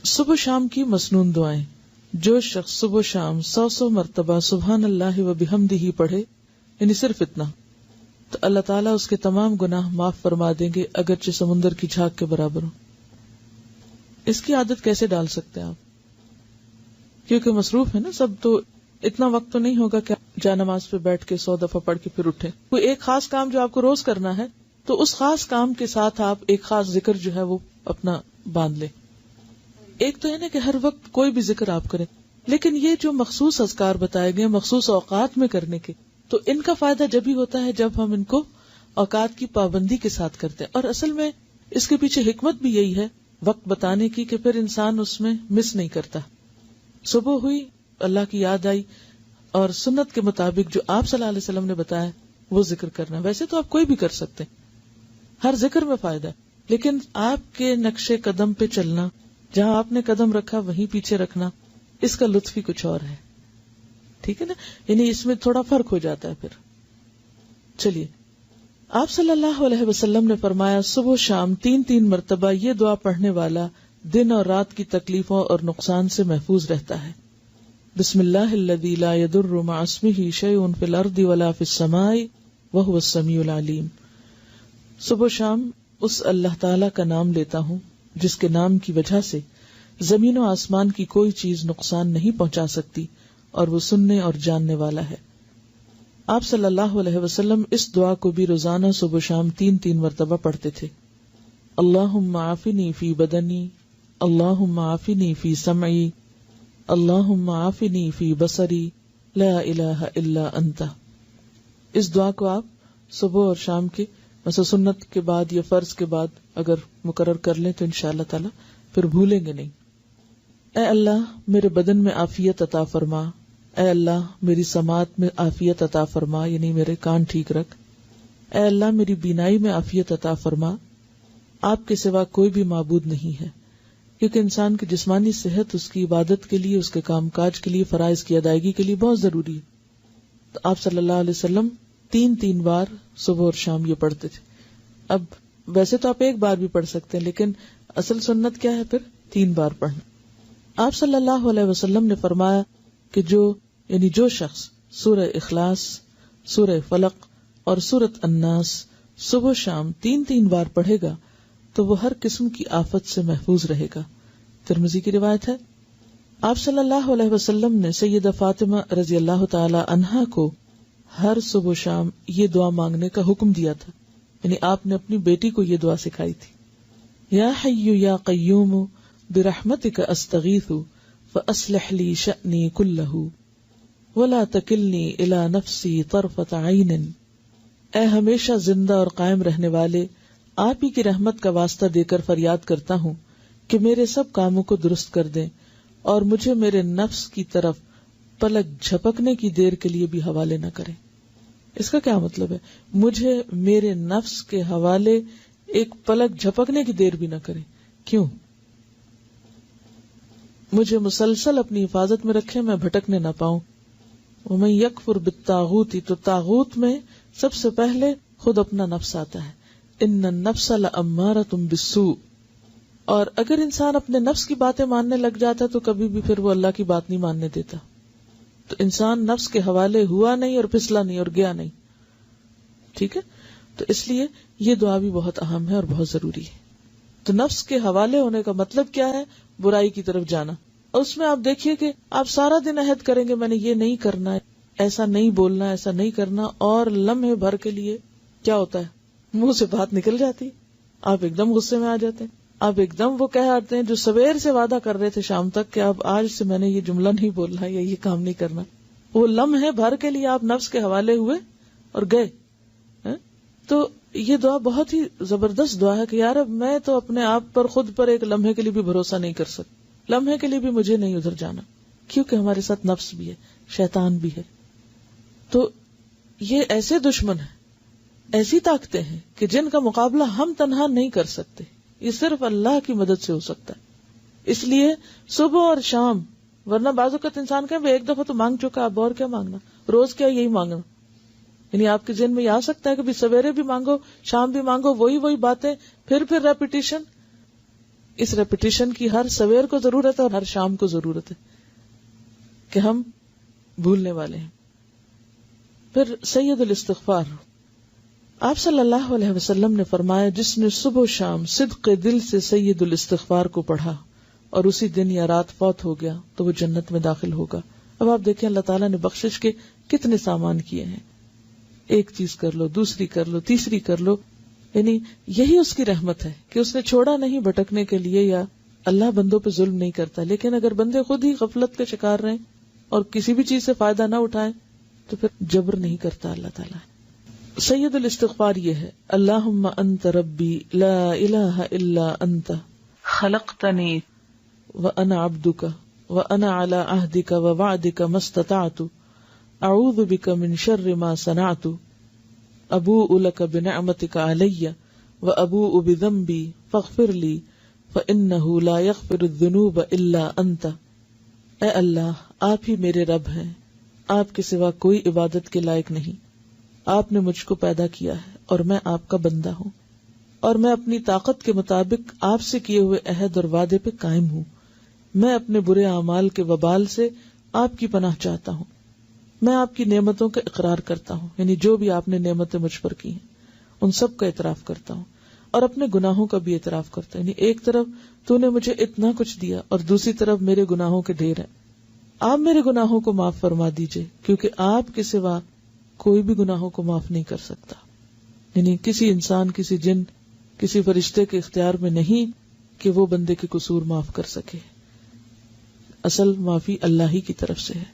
صبح شام کی مسنون دعائیں. جو شخص صبح شام 100 مرتبہ سبحان اللہ و بحمدہ پڑھے، یعنی صرف اتنا، تو اللہ تعالیٰ اس کے تمام گناہ معاف فرما دیں گے، اگرچہ سمندر کی جھاگ کے برابر ہو. اس کی عادت کیسے ڈال سکتے ہیں آپ؟ کیونکہ مصروف ہے نا سب، تو اتنا وقت تو نہیں ہوگا کہ جا نماز پہ بیٹھ کے 100 دفعہ پڑھ کے پھر اٹھے. کوئی ایک خاص کام جو آپ کو روز کرنا ہے، تو اس خاص کام کے ساتھ آپ ایک خاص ذکر جو ہے وہ اپنا باندھ لیں. ایک تو ہے نا کہ ہر وقت کوئی بھی ذکر آپ کریں، لیکن یہ جو مخصوص اذکار بتائے گئے مخصوص اوقات میں کرنے کے، تو ان کا فائدہ جب ہی ہوتا ہے جب ہم ان کو اوقات کی پابندی کے ساتھ کرتے ہیں. اور اصل میں اس کے پیچھے حکمت بھی یہی ہے وقت بتانے کی، کہ پھر انسان اس میں مس نہیں کرتا. صبح ہوئی، اللہ کی یاد آئی، اور سنت کے مطابق جو آپ صلی اللہ علیہ وسلم نے بتایا وہ ذکر کرنا. ویسے تو آپ کوئی بھی کر سکتے ہیں، ہر ذکر میں فائدہ ہے، لیکن آپ کے نقش قدم پہ چلنا، جہاں آپ نے قدم رکھا وہیں پیچھے رکھنا، اس کا لطف ہی کچھ اور ہے. ٹھیک ہے نا، یعنی اس میں تھوڑا فرق ہو جاتا ہے. پھر چلیے، آپ صلی اللہ علیہ وسلم نے فرمایا صبح و شام 3 مرتبہ یہ دعا پڑھنے والا دن اور رات کی تکلیفوں اور نقصان سے محفوظ رہتا ہے. بسم اللہ الذی لا یضر مع اسمہ شیء فی الارض ولا فی السماء وہو السمیع العلیم. صبح و شام اس اللہ تعالی کا نام لیتا ہوں جس کے نام کی وجہ سے زمین و آسمان کی کوئی چیز نقصان نہیں پہنچا سکتی، اور وہ سننے اور جاننے والا ہے. آپ صلی اللہ علیہ وسلم اس دعا کو بھی روزانہ صبح و شام 3 مرتبہ پڑھتے تھے. اللہم عافنی فی بدنی، اللہم عافنی فی سمعی، اللہم عافنی فی بصری، لا الہ الا انت. اس دعا کو آپ صبح اور شام کے مثلا سنت کے بعد یا فرض کے بعد اگر مقرر کر لیں تو انشاءاللہ تعالی پھر بھولیں گے نہیں. اے اللہ میرے بدن میں عافیت عطا فرما، اے اللہ میری سماعت میں عافیت عطا فرما، یعنی میرے کان ٹھیک رکھ. اے اللہ میری بینائی میں عافیت عطا فرما. آپ کے سوا کوئی بھی معبود نہیں ہے، کیونکہ انسان کی جسمانی صحت اس کی عبادت کے لیے، اس کے کام کاج کے لیے، فرائض کی ادائیگی کے لیے بہت ضروری ہے. تو آپ صلی اللہ علیہ وسلم 3 بار صبح اور شام یہ پڑھتے تھے. اب ویسے تو آپ ایک بار بھی پڑھ سکتے ہیں، لیکن اصل سنت کیا ہے؟ پھر 3 بار پڑھنا. آپ صلی اللہ علیہ وسلم نے فرمایا کہ جو شخص سورہ اخلاص، سورہ فلق اور سورۃ الناس صبح شام 3 بار پڑھے گا تو وہ ہر قسم کی آفت سے محفوظ رہے گا. ترمذی کی روایت ہے. آپ صلی اللہ علیہ وسلم نے سیدہ فاطمہ رضی اللہ تعالی عنہا کو ہر صبح شام یہ دعا مانگنے کا حکم دیا تھا، یعنی آپ نے اپنی بیٹی کو یہ دعا سکھائی تھی. یا حی یا قیوم برحمتک استغیث فاصلح لی شأنی کلہ ولا تکلنی الی نفسی طرفۃ عین. اے ہمیشہ زندہ اور قائم رہنے والے، آپ ہی کی رحمت کا واسطہ دے کر فریاد کرتا ہوں کہ میرے سب کاموں کو درست کر دیں اور مجھے میرے نفس کی طرف پلک جھپکنے کی دیر کے لیے بھی حوالے نہ کریں. اس کا کیا مطلب ہے؟ مجھے میرے نفس کے حوالے ایک پلک جھپکنے کی دیر بھی نہ کریں. کیوں؟ مجھے مسلسل اپنی حفاظت میں رکھیں، میں بھٹکنے نہ پاؤں. ومن یکفر بالطاغوت، تو طاغوت میں سب سے پہلے خود اپنا نفس آتا ہے. ان النفس لامارۃ بالسوء. اور اگر انسان اپنے نفس کی باتیں ماننے لگ جاتا ہے تو کبھی بھی پھر وہ اللہ کی بات نہیں ماننے دیتا. تو انسان نفس کے حوالے ہوا نہیں اور پھسلا نہیں اور گیا نہیں. ٹھیک ہے، تو اس لیے یہ دعا بھی بہت اہم ہے اور بہت ضروری ہے. تو نفس کے حوالے ہونے کا مطلب کیا ہے؟ برائی کی طرف جانا. اور اس میں آپ دیکھیے کہ آپ سارا دن عہد کریں گے میں نے یہ نہیں کرنا، ایسا نہیں بولنا، ایسا نہیں کرنا، اور لمحے بھر کے لیے کیا ہوتا ہے؟ منہ سے بات نکل جاتی، آپ ایک دم غصے میں آ جاتے ہیں، آپ ایک دم وہ کہہ آتے ہیں جو سویر سے وعدہ کر رہے تھے شام تک کہ اب آج سے میں نے یہ جملہ نہیں بولنا یا یہ کام نہیں کرنا. وہ لمحے بھر کے لیے آپ نفس کے حوالے ہوئے اور گئے. تو یہ دعا بہت ہی زبردست دعا ہے کہ یار اب میں تو اپنے آپ پر، خود پر ایک لمحے کے لیے بھی بھروسہ نہیں کر سکتا، لمحے کے لیے بھی مجھے نہیں ادھر جانا، کیونکہ ہمارے ساتھ نفس بھی ہے، شیطان بھی ہے. تو یہ ایسے دشمن ہیں، ایسی طاقتیں ہیں کہ جن کا مقابلہ ہم تنہا نہیں کر سکتے، یہ صرف اللہ کی مدد سے ہو سکتا ہے. اس لیے صبح اور شام، ورنہ بعض اوقات انسان کہیں ایک دفعہ تو مانگ چکا، اب اور کیا مانگنا، روز کیا یہی مانگنا. یعنی آپ کے ذہن میں یہ آ سکتا ہے کہ سویرے بھی مانگو، شام بھی مانگو، وہی باتیں، پھر ریپیٹیشن. اس ریپیٹیشن کی ہر سویر کو ضرورت ہے اور ہر شام کو ضرورت ہے کہ ہم بھولنے والے ہیں. پھر سید الاستغفار. آپ صلی اللہ علیہ وسلم نے فرمایا جس نے صبح و شام صدق دل سے سید الاستغفار کو پڑھا اور اسی دن یا رات فوت ہو گیا تو وہ جنت میں داخل ہوگا. اب آپ دیکھیں اللہ تعالیٰ نے بخشش کے کتنے سامان کیے ہیں. ایک چیز کر لو، دوسری کر لو، تیسری کر لو. یعنی یہی اس کی رحمت ہے کہ اس نے چھوڑا نہیں بھٹکنے کے لیے، یا اللہ بندوں پہ ظلم نہیں کرتا. لیکن اگر بندے خود ہی غفلت کے شکار رہیں اور کسی بھی چیز سے فائدہ نہ اٹھائیں تو پھر جبر نہیں کرتا اللہ تعالیٰ. سید الاستغفار یہ ہے: اللہم انت ربی لا الہ الا انت خلقتنی وانا عبدک وانا علی عہدک ووعدک ما استطعت اعوذ بک من شر ما صنعت ابوء لک بنعمتک علی وابوء بذنبی فاغفر لی فانہ لا یغفر الذنوب الا انت. اے اللہ، آپ ہی میرے رب ہیں، آپ کے سوا کوئی عبادت کے لائق نہیں. آپ نے مجھ کو پیدا کیا ہے اور میں آپ کا بندہ ہوں، اور میں اپنی طاقت کے مطابق آپ سے کیے ہوئے عہد اور وعدے پہ قائم ہوں. میں اپنے برے اعمال کے وبال سے آپ کی پناہ چاہتا ہوں. میں آپ کی نعمتوں کا اقرار کرتا ہوں، یعنی جو بھی آپ نے نعمتیں مجھ پر کی ہیں ان سب کا اعتراف کرتا ہوں، اور اپنے گناہوں کا بھی اعتراف کرتا ہوں. یعنی ایک طرف تو نے مجھے اتنا کچھ دیا اور دوسری طرف میرے گناہوں کے ڈھیر ہیں. آپ میرے گناہوں کو معاف فرما دیجئے، کیونکہ آپ کے سوا کوئی بھی گناہوں کو معاف نہیں کر سکتا. یعنی کسی انسان، کسی جن، کسی فرشتے کے اختیار میں نہیں کہ وہ بندے کے قصور معاف کر سکے. اصل معافی اللہ ہی کی طرف سے ہے.